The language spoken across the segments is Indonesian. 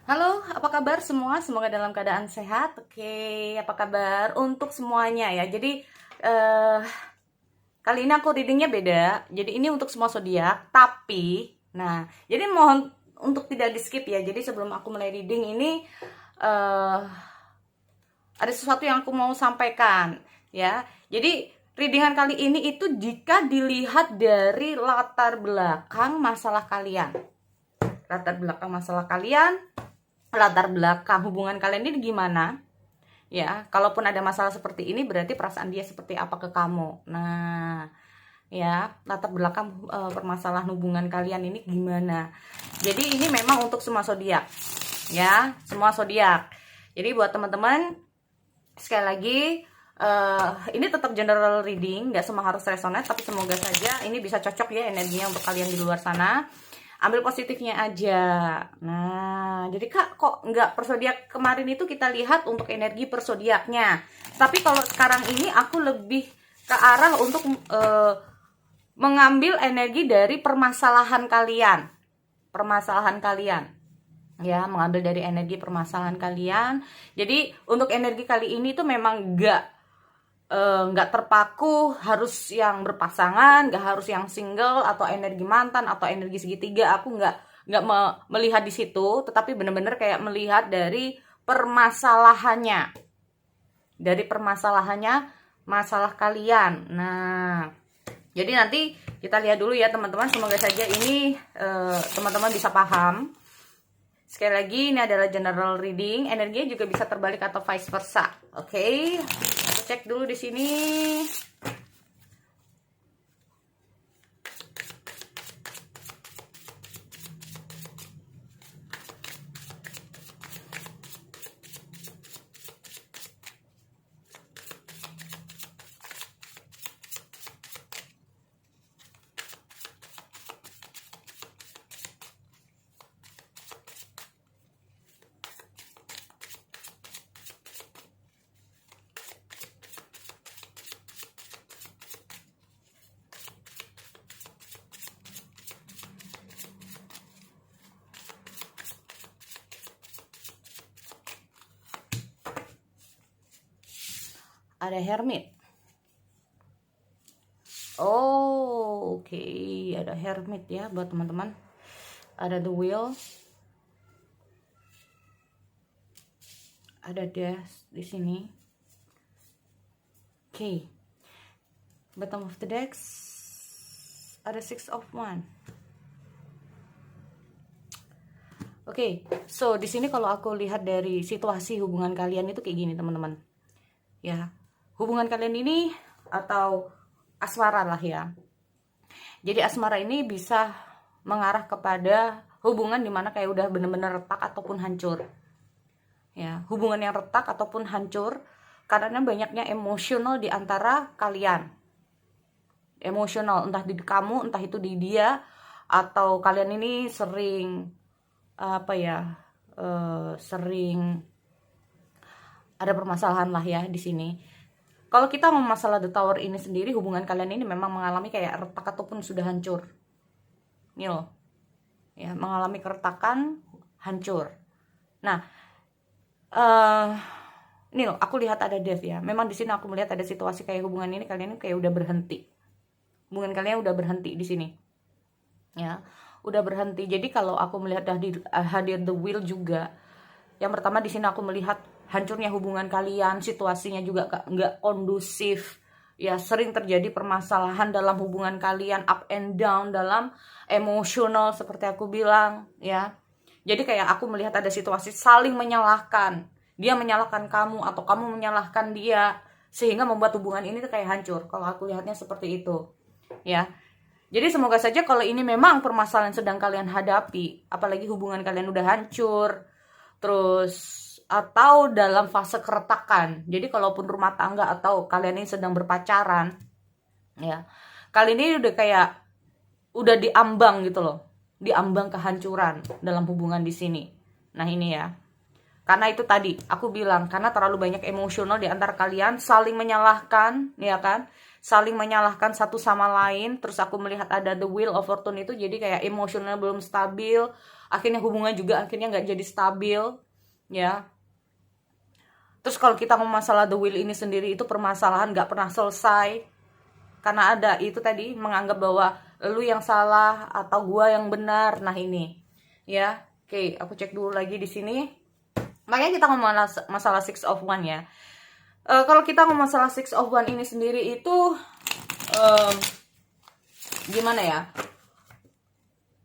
Halo, apa kabar semua? Semoga dalam keadaan sehat. Oke, apa kabar untuk semuanya ya? Jadi eh kali ini aku readingnya beda. Jadi ini untuk semua zodiak, tapi jadi mohon untuk tidak di skip ya. Jadi sebelum aku mulai reading ini eh ada sesuatu yang aku mau sampaikan ya. Jadi readingan kali ini itu jika dilihat dari latar belakang masalah kalian, latar belakang hubungan kalian ini gimana ya. Kalaupun ada masalah seperti ini berarti perasaan dia seperti apa ke kamu. Nah ya, latar belakang permasalahan hubungan kalian ini gimana. Jadi ini memang untuk semua zodiak ya, semua zodiak. Jadi buat teman-teman, sekali lagi ini tetap general reading, nggak semua harus resonate, tapi semoga saja ini bisa cocok ya energinya untuk kalian di luar sana. Ambil positifnya aja. Nah, jadi Kak, kok nggak per zodiak kemarin itu kita lihat untuk energi per zodiaknya. Tapi kalau sekarang ini aku lebih ke arah untuk mengambil energi dari permasalahan kalian. Permasalahan kalian. Ya, mengambil dari energi permasalahan kalian. Jadi, untuk energi kali ini tuh memang nggak terpaku harus yang berpasangan, nggak harus yang single atau energi mantan atau energi segitiga. Aku nggak melihat di situ, tetapi benar-benar kayak melihat dari permasalahannya, masalah kalian. Nah, jadi nanti kita lihat dulu ya teman-teman. Semoga saja ini teman-teman bisa paham. Sekali lagi, ini adalah general reading. Energinya juga bisa terbalik atau vice versa. Oke, aku cek dulu di sini. Ada Hermit. Oh, oke. Ada Hermit ya buat teman-teman. Ada The Wheel. Ada Death di sini. Oke. Bottom of the decks. Ada Six of Wands. Oke, so di sini kalau aku lihat dari situasi hubungan kalian itu kayak gini teman-teman. Ya, hubungan kalian ini atau asmara lah ya. Jadi asmara ini bisa mengarah kepada hubungan dimana kayak udah bener-bener retak ataupun hancur. Ya, hubungan yang retak ataupun hancur karena banyaknya emosional di antara kalian. Emosional, entah di kamu, entah itu di dia, atau kalian ini sering sering ada permasalahan lah ya di sini. Kalau kita mau masalah The Tower ini sendiri, hubungan kalian ini memang mengalami kayak retak ataupun sudah hancur. Ini loh. Ya, mengalami keretakan, hancur. Nah, ini loh, aku lihat ada death ya. Memang di sini aku melihat ada situasi kayak hubungan ini kalian kayak udah berhenti. Hubungan kalian udah berhenti di sini. Ya, udah berhenti. Jadi kalau aku melihat hadir The Wheel juga, yang pertama di sini aku melihat hancurnya hubungan kalian, situasinya juga nggak kondusif. Ya, sering terjadi permasalahan dalam hubungan kalian, up and down dalam emosional seperti aku bilang, ya. Jadi kayak aku melihat ada situasi saling menyalahkan. Dia menyalahkan kamu atau kamu menyalahkan dia, sehingga membuat hubungan ini tuh kayak hancur. Kalau aku lihatnya seperti itu, ya. Jadi semoga saja kalau ini memang permasalahan sedang kalian hadapi, apalagi hubungan kalian udah hancur, terus atau dalam fase keretakan. Jadi kalaupun rumah tangga atau kalian ini sedang berpacaran, ya, kali ini udah diambang gitu loh, diambang kehancuran dalam hubungan di sini. Nah ini ya, karena itu tadi aku bilang, karena terlalu banyak emosional di antara kalian, saling menyalahkan, ya kan? Saling menyalahkan satu sama lain. Terus aku melihat ada The Wheel of Fortune itu, jadi kayak emosional belum stabil, akhirnya hubungan juga akhirnya nggak jadi stabil, ya. Terus kalau kita ngomong masalah the wheel ini sendiri, itu permasalahan nggak pernah selesai. Karena ada itu tadi, menganggap bahwa lu yang salah atau gua yang benar. Nah ini, ya. Oke, aku cek dulu lagi di sini. Makanya kita ngomong masalah Six of Wands ya. Kalau kita ngomong masalah Six of Wands ini sendiri itu gimana ya?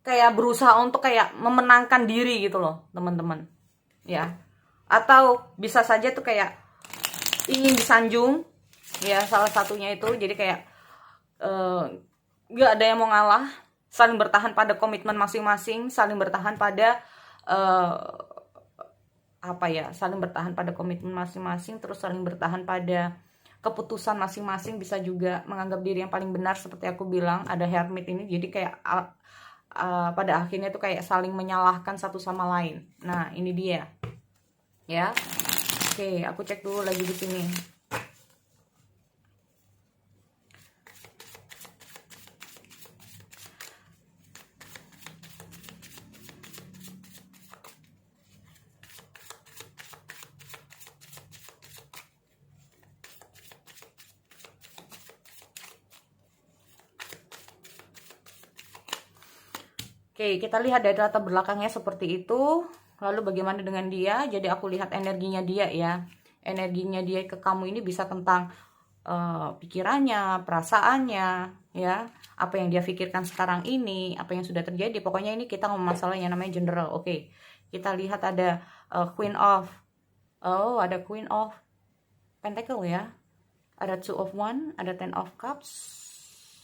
Kayak berusaha untuk kayak memenangkan diri gitu loh, teman-teman. Ya. Atau bisa saja tuh kayak ingin disanjung, ya, salah satunya itu. Jadi kayak gak ada yang mau ngalah, saling bertahan pada komitmen masing-masing, saling bertahan pada saling bertahan pada komitmen masing-masing, terus saling bertahan pada keputusan masing-masing. Bisa juga menganggap diri yang paling benar, seperti aku bilang ada Hermit ini. Jadi kayak pada akhirnya tuh kayak saling menyalahkan satu sama lain. Nah ini dia, ya. Oke, aku cek dulu lagi di sini. Oke, kita lihat dari latar belakangnya seperti itu. Lalu bagaimana dengan dia? Jadi aku lihat energinya dia ya. Energinya dia ke kamu ini bisa tentang pikirannya, perasaannya, ya. Apa yang dia pikirkan sekarang ini, apa yang sudah terjadi. Pokoknya ini kita ngomong masalah yang namanya general. Oke, kita lihat ada Queen of. Oh, ada Queen of Pentacle ya. Ada Two of Wands, ada Ten of Cups,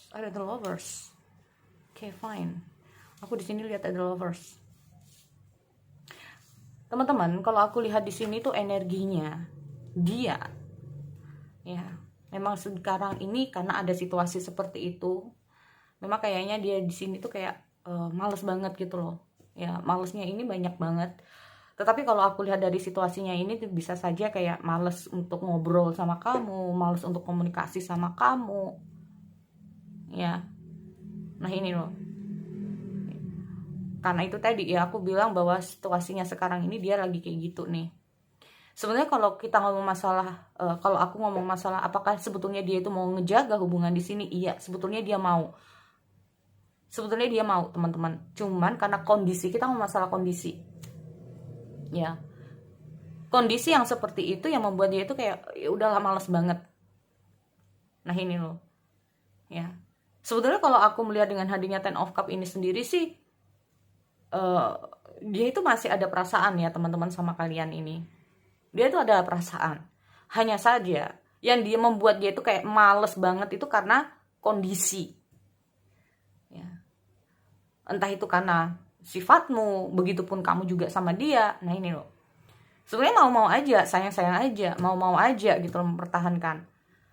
ada The Lovers. Oke, fine. Aku di sini lihat ada Lovers. Teman-teman, kalau aku lihat di sini tuh energinya dia, ya, memang sekarang ini karena ada situasi seperti itu, memang kayaknya dia di sini tuh kayak males banget gitu loh, ya, malesnya ini banyak banget. Tetapi kalau aku lihat dari situasinya ini tuh bisa saja kayak males untuk ngobrol sama kamu, males untuk komunikasi sama kamu, ya. Nah ini loh. Karena itu tadi ya aku bilang bahwa situasinya sekarang ini dia lagi kayak gitu nih. Sebenarnya kalau kita ngomong masalah, kalau aku ngomong masalah apakah sebetulnya dia itu mau ngejaga hubungan di sini, iya, sebetulnya dia mau. Sebetulnya dia mau, teman-teman. Cuman karena kondisi, kita ngomong masalah kondisi. Ya. Kondisi yang seperti itu yang membuat dia itu kayak ya udahlah males banget. Nah, ini loh. Ya. Sebetulnya kalau aku melihat dengan hadirnya Ten of Cup ini sendiri sih, dia itu masih ada perasaan ya teman-teman sama kalian ini. Dia itu ada perasaan. Hanya saja yang dia membuat dia itu kayak males banget itu karena kondisi. Ya. Entah itu karena sifatmu, begitupun kamu juga sama dia. Nah ini loh. Sebenarnya mau-mau aja, sayang-sayang aja, mau-mau aja gitu loh mempertahankan.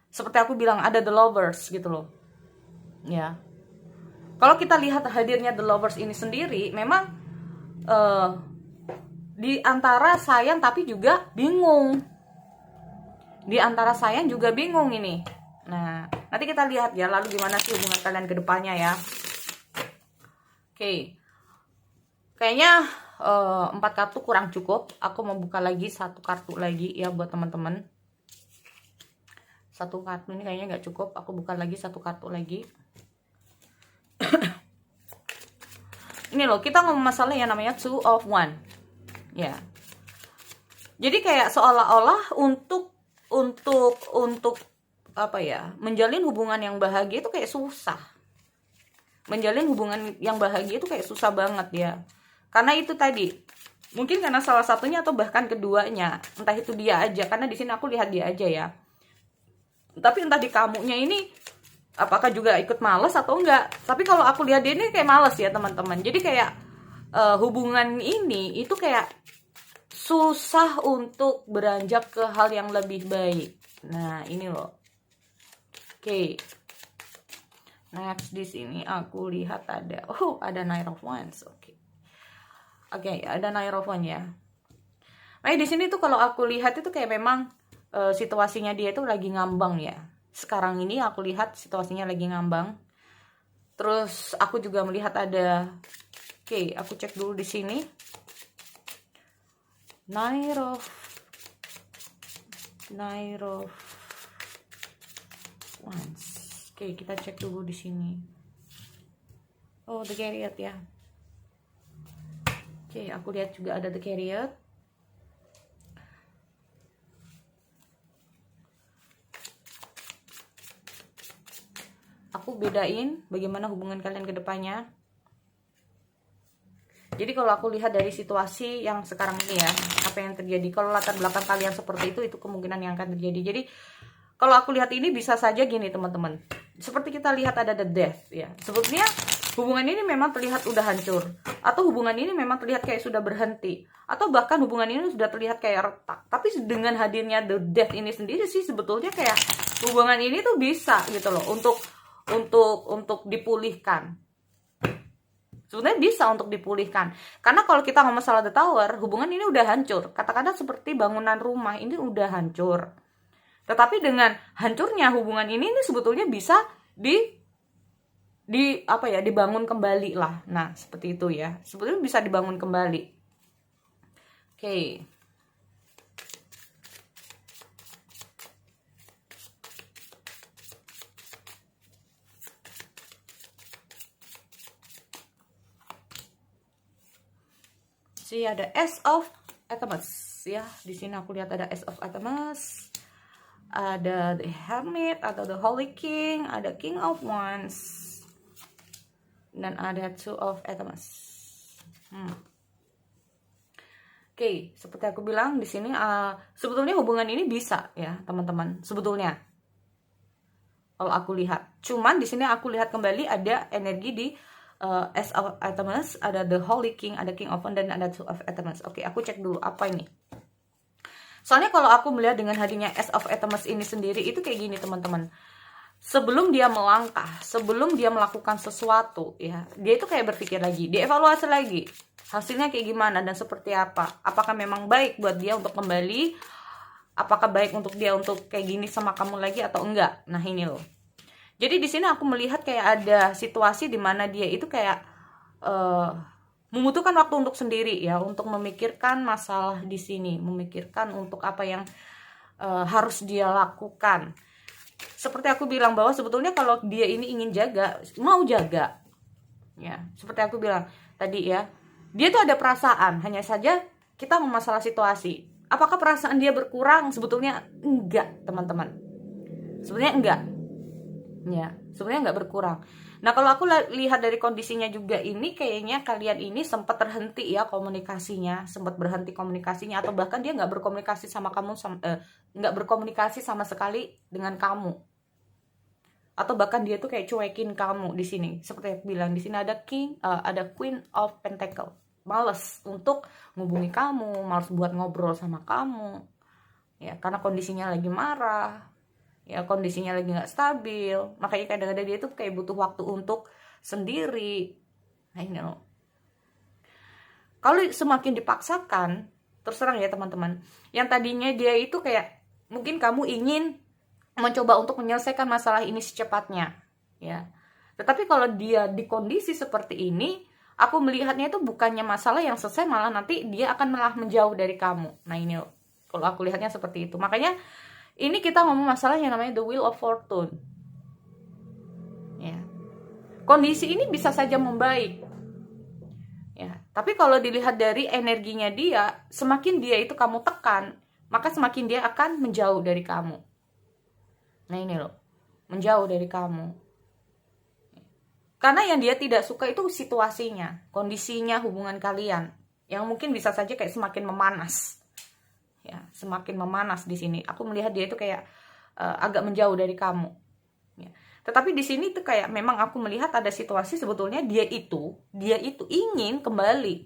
Seperti aku bilang ada The Lovers gitu loh. Ya. Kalau kita lihat hadirnya The Lovers ini sendiri, memang di antara sayang tapi juga bingung. Di antara sayang juga bingung ini. Nah, nanti kita lihat ya, lalu gimana sih hubungan kalian ke depannya ya. Oke. Kayaknya 4 kartu kurang cukup. Aku mau buka lagi 1 kartu lagi ya buat teman-teman. 1 kartu ini kayaknya nggak cukup. Aku buka lagi 1 kartu lagi. Ini loh, kita ngomong masalah yang namanya Two of Wands. Ya. Jadi kayak seolah-olah untuk apa ya? Menjalin hubungan yang bahagia itu kayak susah. Menjalin hubungan yang bahagia itu kayak susah banget ya. Karena itu tadi. Mungkin karena salah satunya atau bahkan keduanya. Entah itu dia aja, karena di sini aku lihat dia aja ya. Tapi entah di kamunya ini apakah juga ikut males atau enggak. Tapi kalau aku lihat dia ini kayak males ya teman-teman. Jadi kayak hubungan ini itu kayak susah untuk beranjak ke hal yang lebih baik. Nah ini loh. Oke. Next di sini aku lihat ada Knight of Wands. Oke, ada Knight of Wands ya. Nah di sini tuh kalau aku lihat itu kayak memang situasinya dia itu lagi ngambang ya. Sekarang ini aku lihat situasinya lagi ngambang. Terus aku juga melihat ada Oke, aku cek dulu di sini. Nine of Wands. Oke, kita cek dulu di sini. Oh, the Chariot ya. Oke, aku lihat juga ada the Chariot. Aku bedain bagaimana hubungan kalian ke depannya. Jadi kalau aku lihat dari situasi yang sekarang ini ya, apa yang terjadi, kalau latar belakang kalian seperti itu kemungkinan yang akan terjadi. Jadi kalau aku lihat ini bisa saja gini teman-teman, seperti kita lihat ada the death ya. Sebetulnya hubungan ini memang terlihat udah hancur, atau hubungan ini memang terlihat kayak sudah berhenti, atau bahkan hubungan ini sudah terlihat kayak retak. Tapi dengan hadirnya the death ini sendiri sih sebetulnya kayak hubungan ini tuh bisa gitu loh untuk dipulihkan. Sebenarnya bisa untuk dipulihkan. Karena kalau kita ngomong masalah the tower, hubungan ini udah hancur. Katakanlah seperti bangunan rumah ini udah hancur. Tetapi dengan hancurnya hubungan ini sebetulnya bisa dibangun kembali lah. Nah, seperti itu ya. Sebetulnya bisa dibangun kembali. Oke. Ada Ace of Atoms ya. Di sini aku lihat ada Ace of Atoms, ada the Hermit atau the Holy King, ada King of Wands, dan ada Two of Atoms. Oke, seperti aku bilang di sini sebetulnya hubungan ini bisa ya teman-teman. Sebetulnya kalau aku lihat, cuman di sini aku lihat kembali ada energi di Ace of Atoms, ada the Holy King, ada King of Wands, dan ada Two of Atoms. Oke, aku cek dulu apa ini. Soalnya kalau aku melihat dengan hadirnya Ace of Atoms ini sendiri itu kayak gini teman-teman. Sebelum dia melangkah, sebelum dia melakukan sesuatu ya, dia itu kayak berpikir lagi, dia evaluasi lagi. Hasilnya kayak gimana dan seperti apa? Apakah memang baik buat dia untuk kembali? Apakah baik untuk dia untuk kayak gini sama kamu lagi atau enggak? Nah, ini loh. Jadi di sini aku melihat kayak ada situasi di mana dia itu kayak membutuhkan waktu untuk sendiri ya, untuk memikirkan masalah di sini, memikirkan untuk apa yang harus dia lakukan. Seperti aku bilang bahwa sebetulnya kalau dia ini ingin jaga, mau jaga. Ya, seperti aku bilang tadi ya, dia tuh ada perasaan, hanya saja kita memasalah situasi. Apakah perasaan dia berkurang? Sebetulnya enggak, teman-teman. Sebetulnya enggak. Ya, sebenarnya nggak berkurang. Nah, kalau aku lihat dari kondisinya juga ini, kayaknya kalian ini sempat terhenti ya komunikasinya, sempat berhenti komunikasinya, atau bahkan dia nggak berkomunikasi sama kamu, nggak berkomunikasi sama sekali dengan kamu, atau bahkan dia tuh kayak cuekin kamu di sini. Seperti yang bilang di sini ada ada Queen of Pentacle, males untuk menghubungi kamu, males buat ngobrol sama kamu, ya karena kondisinya lagi marah. Ya kondisinya lagi nggak stabil, makanya kadang-kadang dia tuh kayak butuh waktu untuk sendiri. Nah, ini loh. Kalau semakin dipaksakan, terserang ya teman-teman. Yang tadinya dia itu kayak mungkin kamu ingin mencoba untuk menyelesaikan masalah ini secepatnya, ya. Tetapi kalau dia di kondisi seperti ini, aku melihatnya itu bukannya masalah yang selesai, malah nanti dia akan malah menjauh dari kamu. Nah, ini loh. Kalau aku lihatnya seperti itu. Makanya ini kita ngomong masalah yang namanya the Wheel of Fortune. Ya. Kondisi ini bisa saja membaik. Ya, tapi kalau dilihat dari energinya dia, semakin dia itu kamu tekan, maka semakin dia akan menjauh dari kamu. Nah, ini loh. Menjauh dari kamu. Karena yang dia tidak suka itu situasinya, kondisinya, hubungan kalian, yang mungkin bisa saja kayak semakin memanas. Ya, semakin memanas di sini. Aku melihat dia itu kayak agak menjauh dari kamu. Ya. Tetapi di sini tuh kayak memang aku melihat ada situasi sebetulnya dia itu ingin kembali.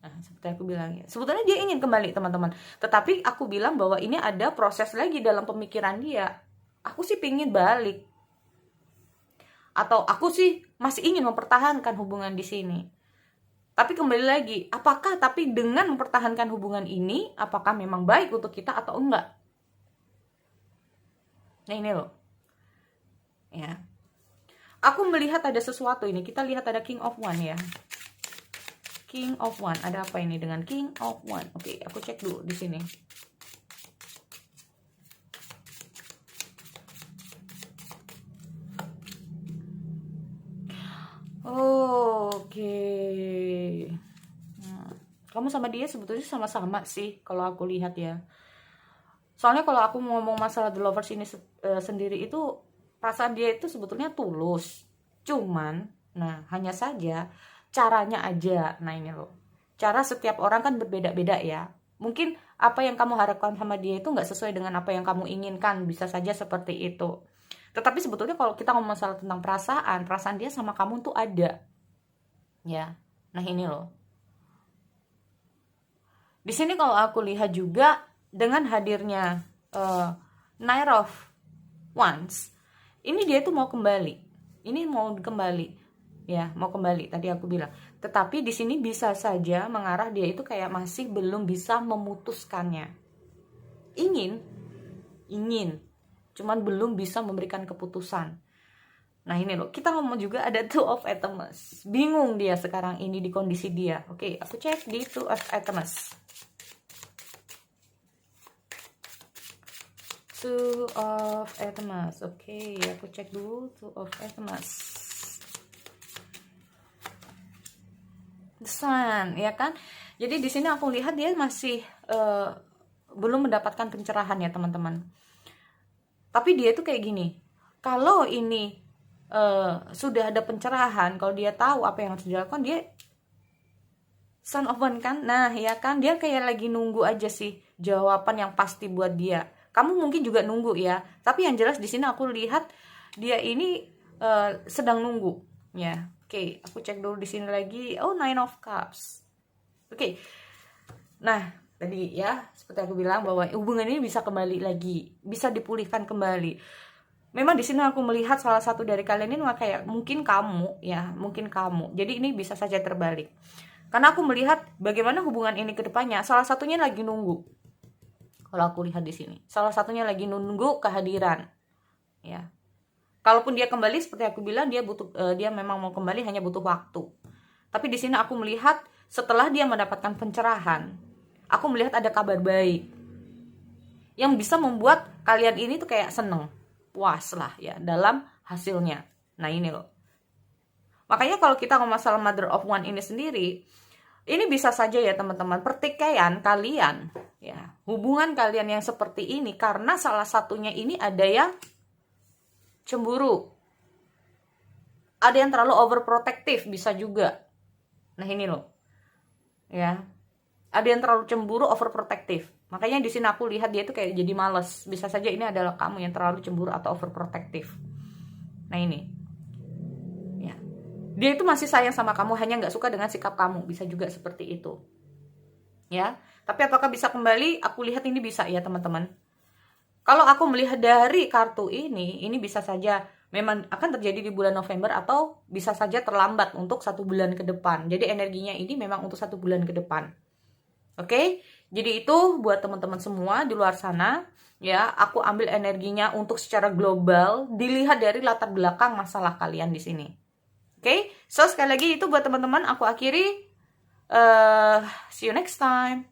Nah, seperti aku bilang ya. Sebetulnya dia ingin kembali, teman-teman. Tetapi aku bilang bahwa ini ada proses lagi dalam pemikiran dia. Aku sih pingin balik. Atau aku sih masih ingin mempertahankan hubungan di sini. Tapi kembali lagi, apakah tapi dengan mempertahankan hubungan ini, apakah memang baik untuk kita atau enggak? Nah, ini loh. Ya. Aku melihat ada sesuatu ini. Kita lihat ada King of Wands ya. King of One. Ada apa ini dengan King of One? Oke, aku cek dulu di sini. Oke. Nah, kamu sama dia sebetulnya sama-sama sih kalau aku lihat ya. Soalnya kalau aku ngomong masalah The Lovers ini sendiri itu, perasaan dia itu sebetulnya tulus. Cuman, nah hanya saja caranya aja. Nah ini loh, cara setiap orang kan berbeda-beda ya. Mungkin apa yang kamu harapkan sama dia itu nggak sesuai dengan apa yang kamu inginkan. Bisa saja seperti itu. Tetapi sebetulnya kalau kita ngomong masalah tentang perasaan dia sama kamu tuh ada. Ya, nah ini loh. Di sini kalau aku lihat juga dengan hadirnya Knight of Wands, ini dia tuh mau kembali. Ini mau kembali. Ya, mau kembali tadi aku bilang. Tetapi di sini bisa saja mengarah dia itu kayak masih belum bisa memutuskannya. Ingin, cuman belum bisa memberikan keputusan. Nah ini loh, kita ngomong juga ada Two of Atoms. Bingung dia sekarang ini di kondisi dia. Oke, aku cek di Two of Atoms. Two of Atoms. Oke, aku cek dulu Two of Atoms. The Sun, ya kan? Jadi di sini aku lihat dia masih belum mendapatkan pencerahan ya teman-teman. Tapi dia tuh kayak gini. Kalau ini sudah ada pencerahan, kalau dia tahu apa yang harus dilakukan, dia Sun of One kan? Nah, ya kan? Dia kayak lagi nunggu aja sih jawaban yang pasti buat dia. Kamu mungkin juga nunggu ya. Tapi yang jelas di sini aku lihat dia ini sedang nunggu, ya. Oke, aku cek dulu di sini lagi. Oh, Nine of Cups. Oke. Nah, tadi ya seperti aku bilang bahwa hubungan ini bisa kembali lagi, bisa dipulihkan kembali. Memang di sini aku melihat salah satu dari kalian ini kayak mungkin kamu ya, mungkin kamu. Jadi ini bisa saja terbalik. Karena aku melihat bagaimana hubungan ini ke depannya, salah satunya lagi nunggu. Kalau aku lihat di sini, salah satunya lagi nunggu kehadiran. Ya. Kalaupun dia kembali seperti aku bilang, dia memang mau kembali hanya butuh waktu. Tapi di sini aku melihat setelah dia mendapatkan pencerahan, aku melihat ada kabar baik yang bisa membuat kalian ini tuh kayak seneng, puas lah ya dalam hasilnya. Nah ini loh. Makanya kalau kita ngomong masalah Mother of One ini sendiri, ini bisa saja ya teman-teman, pertikaian kalian ya, hubungan kalian yang seperti ini karena salah satunya ini ada yang cemburu, ada yang terlalu overprotective, bisa juga. Nah ini loh ya, ada yang terlalu cemburu, overprotective. Makanya di sini aku lihat dia tuh kayak jadi males. Bisa saja ini adalah kamu yang terlalu cemburu atau overprotective. Nah ini ya, dia itu masih sayang sama kamu, hanya nggak suka dengan sikap kamu. Bisa juga seperti itu ya. Tapi apakah bisa kembali? Aku lihat ini bisa ya teman-teman. Kalau aku melihat dari kartu ini bisa saja memang akan terjadi di bulan November atau bisa saja terlambat untuk 1 bulan ke depan. Jadi energinya ini memang untuk 1 bulan ke depan. Oke? Jadi itu buat teman-teman semua di luar sana ya, aku ambil energinya untuk secara global, dilihat dari latar belakang masalah kalian di sini. Oke? So sekali lagi itu buat teman-teman, aku akhiri. See you next time.